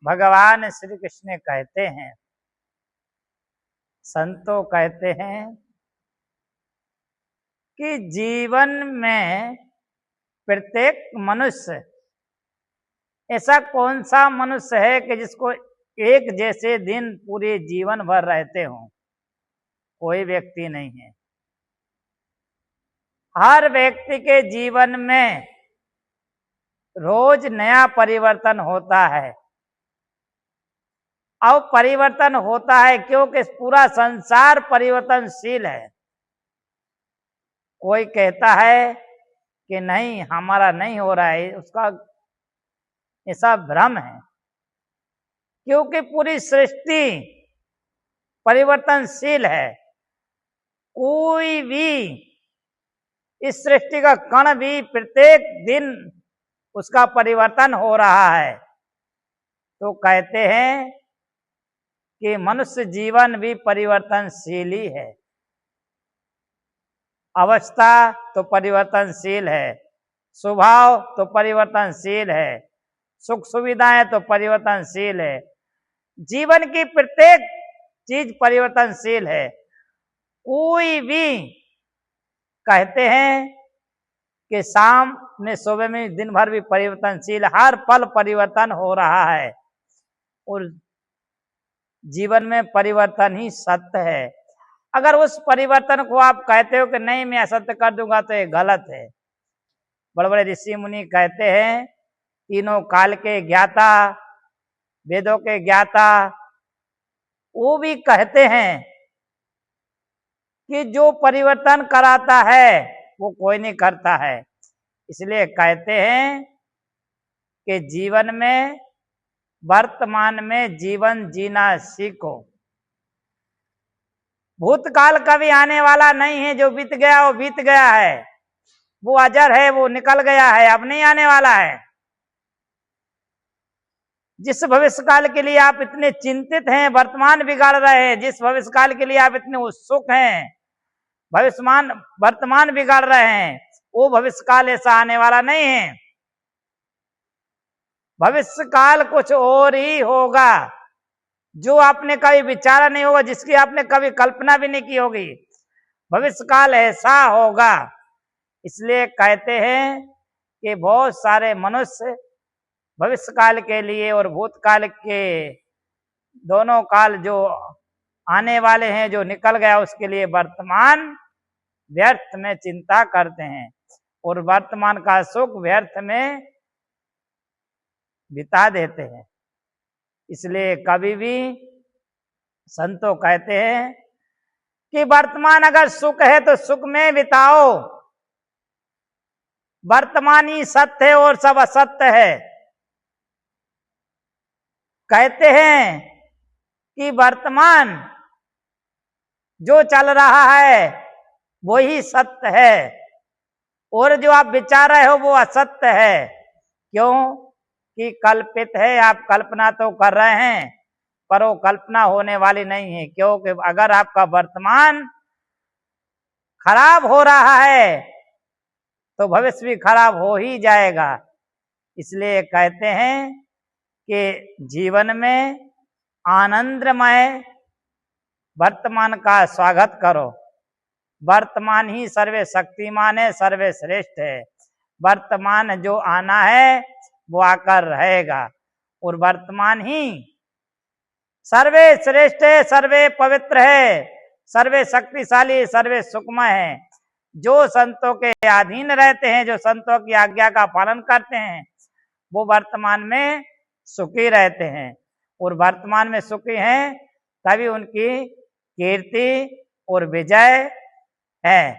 भगवान श्री कृष्ण कहते हैं, संतों कहते हैं कि जीवन में प्रत्येक मनुष्य, ऐसा कौन सा मनुष्य है कि जिसको एक जैसे दिन पूरे जीवन भर रहते हों? कोई व्यक्ति नहीं है। हर व्यक्ति के जीवन में रोज नया परिवर्तन होता है। अब परिवर्तन होता है क्योंकि पूरा संसार परिवर्तनशील है। कोई कहता है कि नहीं, हमारा नहीं हो रहा है, उसका ऐसा भ्रम है, क्योंकि पूरी सृष्टि परिवर्तनशील है। कोई भी इस सृष्टि का कण भी प्रत्येक दिन उसका परिवर्तन हो रहा है। तो कहते हैं कि मनुष्य जीवन भी परिवर्तनशील ही है। अवस्था तो परिवर्तनशील है, स्वभाव तो परिवर्तनशील है, सुख सुविधाएं तो परिवर्तनशील है। जीवन की प्रत्येक चीज परिवर्तनशील है। कोई भी कहते हैं कि शाम में सुबह में दिन भर भी परिवर्तनशील, हर पल परिवर्तन हो रहा है और जीवन में परिवर्तन ही सत्य है। अगर उस परिवर्तन को आप कहते हो कि नहीं मैं असत्य कर दूंगा तो ये गलत है। बड़े बड़े ऋषि मुनि कहते हैं, तीनों काल के ज्ञाता, वेदों के ज्ञाता, वो भी कहते हैं कि जो परिवर्तन कराता है वो कोई नहीं करता है। इसलिए कहते हैं कि जीवन में, वर्तमान में जीवन जीना सीखो। भूतकाल कभी आने वाला नहीं है। जो बीत गया वो बीत गया है, वो अजर है, वो निकल गया है, अब नहीं आने वाला है। जिस भविष्य काल के लिए आप इतने चिंतित हैं, वर्तमान बिगाड़ रहे हैं। जिस भविष्य काल के लिए आप इतने उत्सुक हैं, वर्तमान बिगाड़ रहे हैं, वो भविष्य काल ऐसा आने वाला नहीं है। भविष्य काल कुछ और ही होगा, जो आपने कभी विचारा नहीं होगा, जिसकी आपने कभी कल्पना भी नहीं की होगी। भविष्य काल ऐसा होगा। इसलिए कहते हैं कि बहुत सारे मनुष्य भविष्य काल के लिए और भूतकाल के दोनों काल जो आने वाले हैं, जो निकल गया, उसके लिए वर्तमान व्यर्थ में चिंता करते हैं और वर्तमान का सुख व्यर्थ में बिता देते हैं। इसलिए कभी भी संतों कहते हैं कि वर्तमान अगर सुख है तो सुख में बिताओ। वर्तमान ही सत्य है और सब असत्य है। कहते हैं कि वर्तमान जो चल रहा है वो ही सत्य है और जो आप विचार रहे हो वो असत्य है। क्यों? कि कल्पित है। आप कल्पना तो कर रहे हैं पर वो कल्पना होने वाली नहीं है। क्योंकि अगर आपका वर्तमान खराब हो रहा है तो भविष्य भी खराब हो ही जाएगा। इसलिए कहते हैं कि जीवन में आनंदमय वर्तमान का स्वागत करो। वर्तमान ही सर्वे शक्तिमान है, सर्वे श्रेष्ठ है। वर्तमान जो आना है वो आकर रहेगा और वर्तमान ही सर्वे श्रेष्ठ है, सर्वे पवित्र है, सर्वे शक्तिशाली, सर्वे सुखमय है। जो संतों के अधीन रहते हैं, जो संतों की आज्ञा का पालन करते हैं, वो वर्तमान में सुखी रहते हैं और वर्तमान में सुखी हैं तभी उनकी कीर्ति और विजय है।